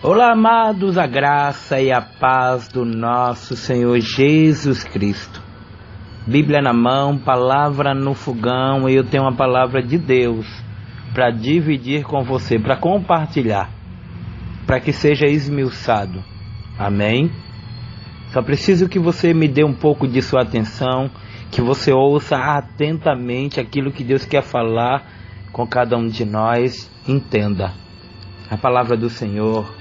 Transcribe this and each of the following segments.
Olá, amados, a graça e a paz do nosso Senhor Jesus Cristo. Bíblia na mão, palavra no fogão, e eu tenho uma palavra de Deus para dividir com você, para compartilhar, para que seja esmiuçado. Amém? Só preciso que você me dê um pouco de sua atenção, que você ouça atentamente aquilo que Deus quer falar com cada um de nós. Entenda, a palavra do Senhor,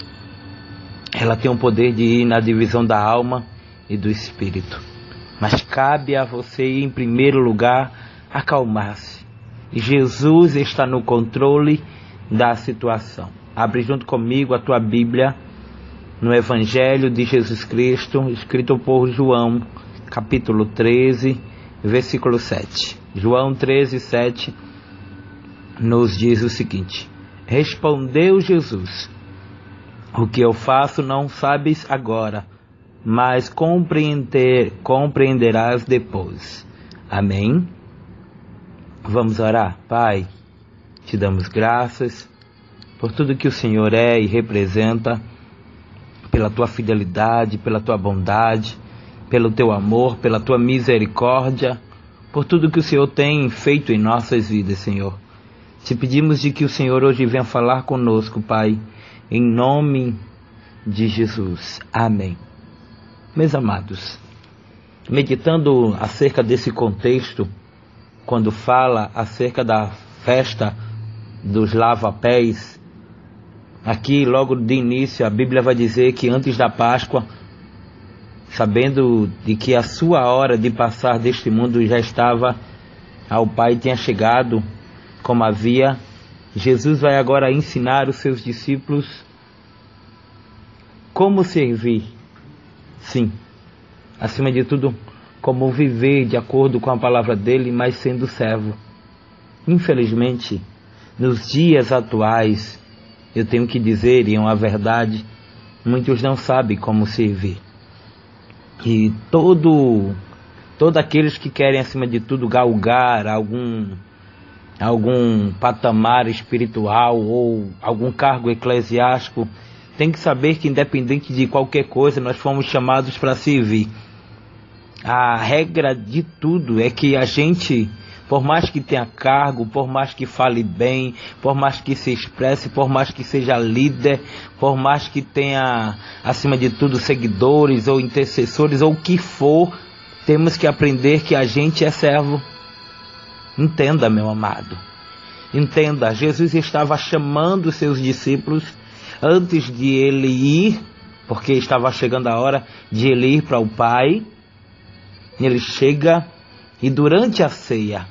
ela tem o poder de ir na divisão da alma e do espírito. Mas cabe a você, em primeiro lugar, acalmar-se. Jesus está no controle da situação. Abre junto comigo a tua Bíblia no Evangelho de Jesus Cristo, escrito por João, capítulo 13, versículo 7. João 13, 7 nos diz o seguinte: Respondeu Jesus: O que eu faço não sabes agora, mas compreenderás depois. Amém? Vamos orar. Pai, te damos graças por tudo que o Senhor é e representa, pela tua fidelidade, pela tua bondade, pelo teu amor, pela tua misericórdia, por tudo que o Senhor tem feito em nossas vidas, Senhor. Te pedimos de que o Senhor hoje venha falar conosco, Pai, em nome de Jesus. Amém. Meus amados, meditando acerca desse contexto, quando fala acerca da festa dos lava-pés, aqui logo de início a Bíblia vai dizer que antes da Páscoa, sabendo de que a sua hora de passar deste mundo já estava ao Pai, tinha chegado, como havia, Jesus vai agora ensinar os seus discípulos como servir. Sim, acima de tudo, como viver de acordo com a palavra dele, mas sendo servo. Infelizmente, nos dias atuais, eu tenho que dizer, e é uma verdade, muitos não sabem como servir. E todos aqueles que querem, acima de tudo, galgar algum patamar espiritual ou algum cargo eclesiástico, tem que saber que, independente de qualquer coisa, nós fomos chamados para servir. A regra de tudo é que a gente, por mais que tenha cargo, por mais que fale bem, por mais que se expresse, por mais que seja líder, por mais que tenha, acima de tudo, seguidores ou intercessores ou o que for, temos que aprender que a gente é servo. Entenda, meu amado. Entenda, Jesus estava chamando seus discípulos antes de ele ir, porque estava chegando a hora de ele ir para o Pai. Ele chega e durante a ceia,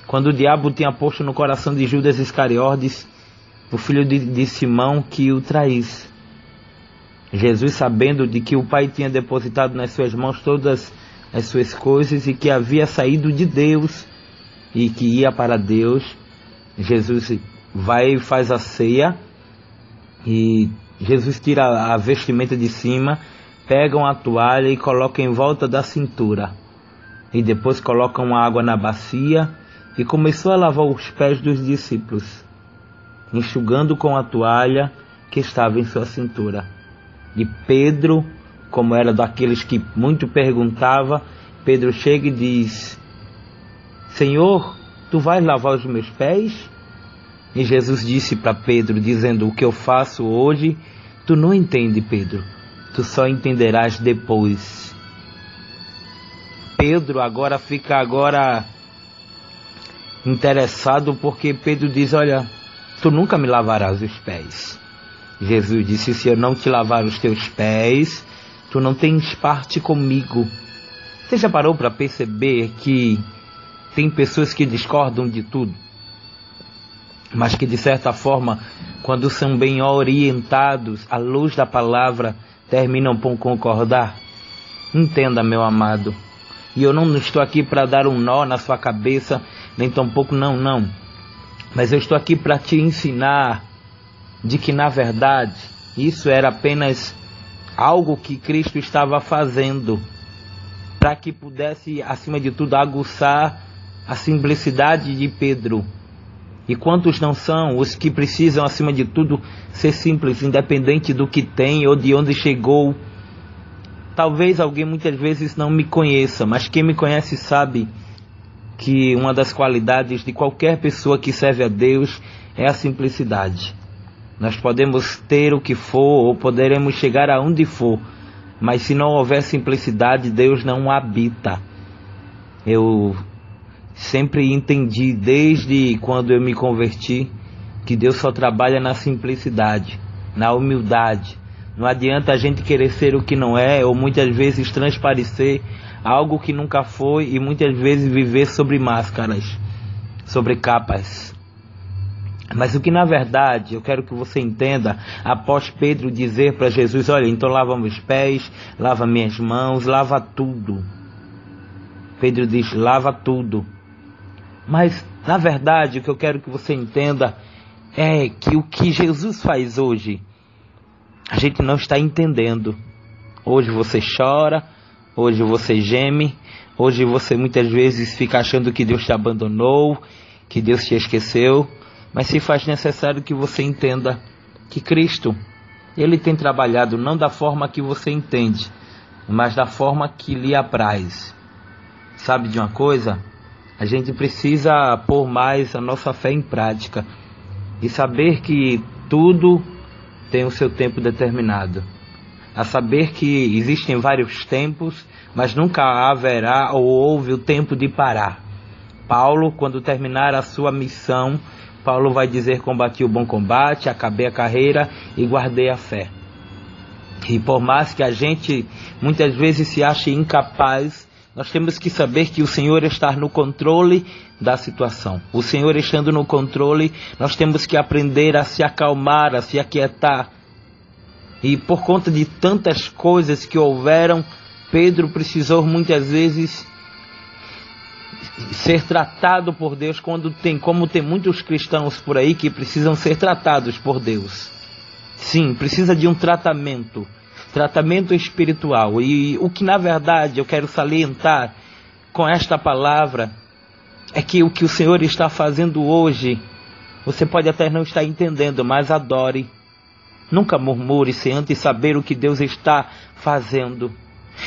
quando o diabo tinha posto no coração de Judas Iscariotes, o filho de Simão, que o traísse, Jesus, sabendo de que o Pai tinha depositado nas suas mãos todas as suas coisas e que havia saído de Deus e que ia para Deus, Jesus vai e faz a ceia, e Jesus tira a vestimenta de cima, pega uma toalha e coloca em volta da cintura, e depois coloca uma água na bacia e começou a lavar os pés dos discípulos, enxugando com a toalha que estava em sua cintura. E Pedro, como era daqueles que muito perguntava, Pedro chega e diz: Senhor, tu vais lavar os meus pés? E Jesus disse para Pedro, dizendo: o que eu faço hoje, tu não entende, Pedro. Tu só entenderás depois. Pedro fica interessado, porque Pedro diz: olha, tu nunca me lavarás os pés. Jesus disse: se eu não te lavar os teus pés, tu não tens parte comigo. Você já parou para perceber que tem pessoas que discordam de tudo, mas que de certa forma, quando são bem orientados à luz da palavra, terminam por concordar? Entenda, meu amado, e eu não estou aqui para dar um nó na sua cabeça, nem tampouco não, mas eu estou aqui para te ensinar de que, na verdade, isso era apenas algo que Cristo estava fazendo, para que pudesse, acima de tudo, aguçar a simplicidade de Pedro, E quantos não são os que precisam, acima de tudo, ser simples, independente do que tem ou de onde chegou? Talvez alguém muitas vezes não me conheça, mas quem me conhece sabe que uma das qualidades de qualquer pessoa que serve a Deus é a simplicidade. Nós podemos ter o que for, ou poderemos chegar aonde for, mas se não houver simplicidade, Deus não habita. Eu sempre entendi, desde quando eu me converti, que Deus só trabalha na simplicidade, na humildade. Não adianta a gente querer ser o que não é, ou muitas vezes transparecer algo que nunca foi, e muitas vezes viver sobre máscaras, sobre capas. Mas o que na verdade eu quero que você entenda, após Pedro dizer para Jesus: olha, então lava meus pés, lava minhas mãos, lava tudo. Pedro diz: lava tudo. Mas na verdade o que eu quero que você entenda é que o que Jesus faz hoje, a gente não está entendendo. Hoje você chora, hoje você geme, hoje você muitas vezes fica achando que Deus te abandonou, que Deus te esqueceu. Mas se faz necessário que você entenda que Cristo, Ele tem trabalhado não da forma que você entende, mas da forma que lhe apraz. Sabe de uma coisa? A gente precisa pôr mais a nossa fé em prática e saber que tudo tem o seu tempo determinado. A saber que existem vários tempos, mas nunca haverá ou houve o tempo de parar. Paulo, quando terminar a sua missão, Paulo vai dizer: combati o bom combate, acabei a carreira e guardei a fé. E por mais que a gente muitas vezes se ache incapaz, nós temos que saber que o Senhor está no controle da situação. O Senhor estando no controle, nós temos que aprender a se acalmar, a se aquietar. E por conta de tantas coisas que houveram, Pedro precisou muitas vezes ser tratado por Deus, como tem muitos cristãos por aí que precisam ser tratados por Deus. Sim, precisa de um tratamento espiritual. E o que na verdade eu quero salientar com esta palavra é que o que o Senhor está fazendo hoje, você pode até não estar entendendo, mas adore. Nunca murmure sem antes saber o que Deus está fazendo.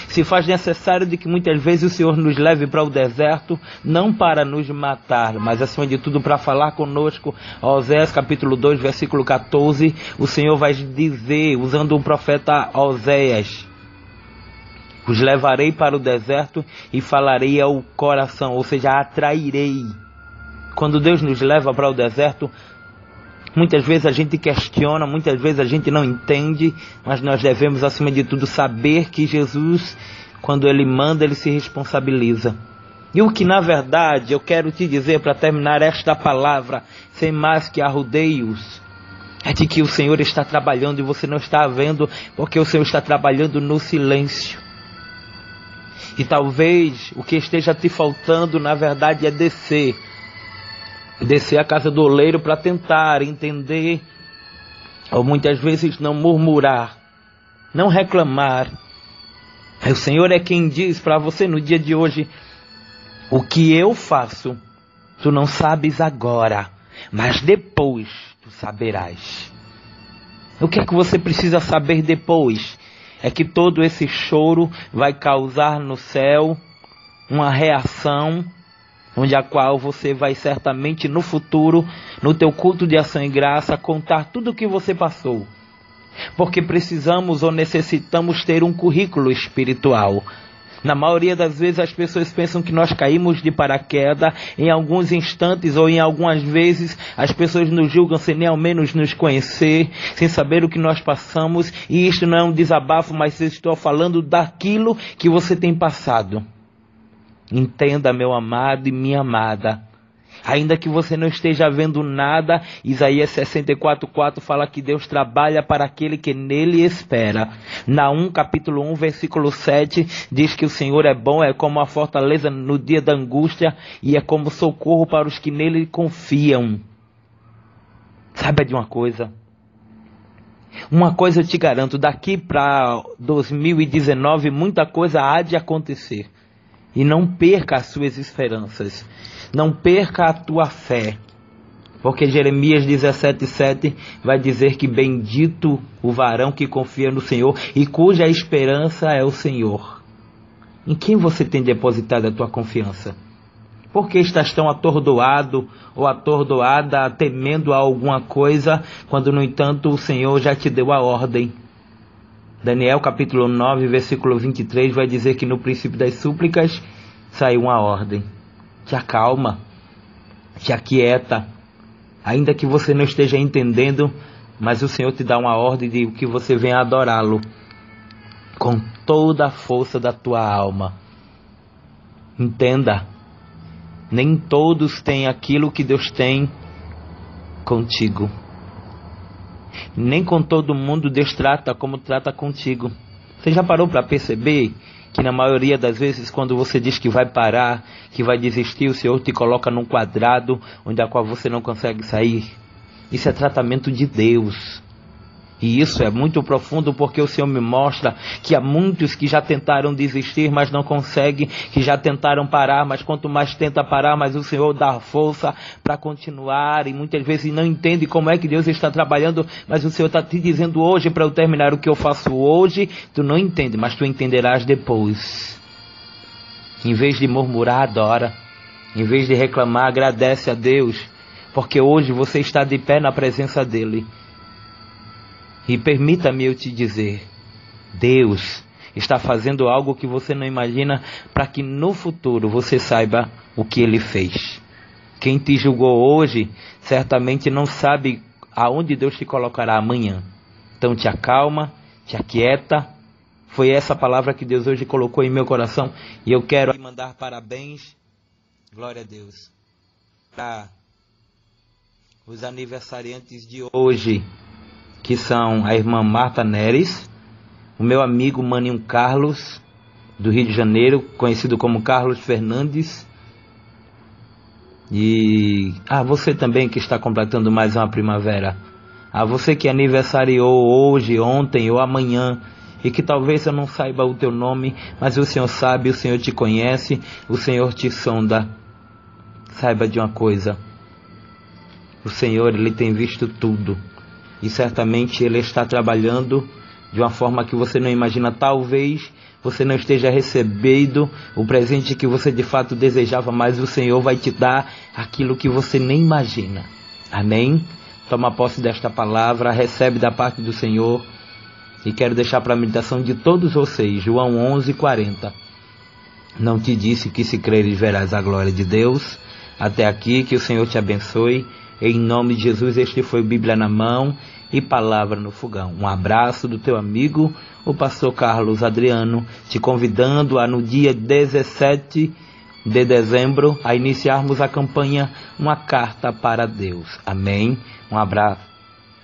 Se faz necessário de que muitas vezes o Senhor nos leve para o deserto, não para nos matar, mas acima de tudo para falar conosco. Oséias capítulo 2, versículo 14, o Senhor vai dizer, usando o profeta Oséias: os levarei para o deserto e falarei ao coração, ou seja, atrairei. Quando Deus nos leva para o deserto, muitas vezes a gente questiona, muitas vezes a gente não entende, mas nós devemos, acima de tudo, saber que Jesus, quando Ele manda, Ele se responsabiliza. E o que, na verdade, eu quero te dizer para terminar esta palavra, sem mais que arrodeios, é de que o Senhor está trabalhando e você não está vendo, porque o Senhor está trabalhando no silêncio. E talvez o que esteja te faltando, na verdade, é descer a casa do oleiro para tentar entender, ou muitas vezes não murmurar, não reclamar. O Senhor é quem diz para você no dia de hoje: o que eu faço, tu não sabes agora, mas depois tu saberás. O que é que você precisa saber depois? É que todo esse choro vai causar no céu uma reação, onde a qual você vai certamente no futuro, no teu culto de ação e graça, contar tudo o que você passou. Porque precisamos ou necessitamos ter um currículo espiritual. Na maioria das vezes as pessoas pensam que nós caímos de paraquedas em alguns instantes, ou em algumas vezes as pessoas nos julgam sem nem ao menos nos conhecer, sem saber o que nós passamos. E isto não é um desabafo, mas eu estou falando daquilo que você tem passado. Entenda, meu amado e minha amada, ainda que você não esteja vendo nada, Isaías 64:4 fala que Deus trabalha para aquele que nele espera. Naum capítulo 1, versículo 7 diz que o Senhor é bom, é como a fortaleza no dia da angústia e é como socorro para os que nele confiam. Saiba de uma coisa eu te garanto, daqui para 2019 muita coisa há de acontecer. E não perca as suas esperanças. Não perca a tua fé. Porque Jeremias 17:7 vai dizer que bendito o varão que confia no Senhor e cuja esperança é o Senhor. Em quem você tem depositado a tua confiança? Por que estás tão atordoado ou atordoada, temendo a alguma coisa, quando no entanto o Senhor já te deu a ordem? Daniel capítulo 9, versículo 23 vai dizer que no princípio das súplicas saiu uma ordem. Te acalma, te aquieta, ainda que você não esteja entendendo, mas o Senhor te dá uma ordem de que você venha adorá-lo com toda a força da tua alma. Entenda, nem todos têm aquilo que Deus tem contigo. Nem com todo mundo Deus trata como trata contigo. Você já parou para perceber que na maioria das vezes, quando você diz que vai parar, que vai desistir, o Senhor te coloca num quadrado onde a qual você não consegue sair? Isso é tratamento de Deus. E isso é muito profundo, porque o Senhor me mostra que há muitos que já tentaram desistir, mas não conseguem, que já tentaram parar, mas quanto mais tenta parar, mais o Senhor dá força para continuar, e muitas vezes não entende como é que Deus está trabalhando, mas o Senhor está te dizendo hoje para eu terminar o que eu faço hoje. Tu não entende, mas tu entenderás depois. Em vez de murmurar, adora. Em vez de reclamar, agradece a Deus, porque hoje você está de pé na presença dEle. E permita-me eu te dizer, Deus está fazendo algo que você não imagina, para que no futuro você saiba o que Ele fez. Quem te julgou hoje, certamente não sabe aonde Deus te colocará amanhã. Então te acalma, te aquieta. Foi essa palavra que Deus hoje colocou em meu coração. E eu quero mandar parabéns, glória a Deus, para os aniversariantes de hoje, que são a irmã Marta Neres, o meu amigo Maninho Carlos, do Rio de Janeiro, conhecido como Carlos Fernandes, e você também que está completando mais uma primavera, você que aniversariou hoje, ontem ou amanhã, e que talvez eu não saiba o teu nome, mas o Senhor sabe, o Senhor te conhece, o Senhor te sonda. Saiba de uma coisa, o Senhor, Ele tem visto tudo. E certamente Ele está trabalhando de uma forma que você não imagina. Talvez você não esteja recebendo o presente que você de fato desejava, mas o Senhor vai te dar aquilo que você nem imagina. Amém? Toma posse desta palavra, recebe da parte do Senhor. E quero deixar para a meditação de todos vocês, João 11:40. Não te disse que se creres verás a glória de Deus? Até aqui, que o Senhor te abençoe. Em nome de Jesus, este foi Bíblia na Mão e Palavra no Fogão. Um abraço do teu amigo, o pastor Carlos Adriano, te convidando a no dia 17 de dezembro, a iniciarmos a campanha Uma Carta para Deus. Amém? Um abraço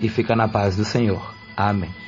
e fica na paz do Senhor. Amém.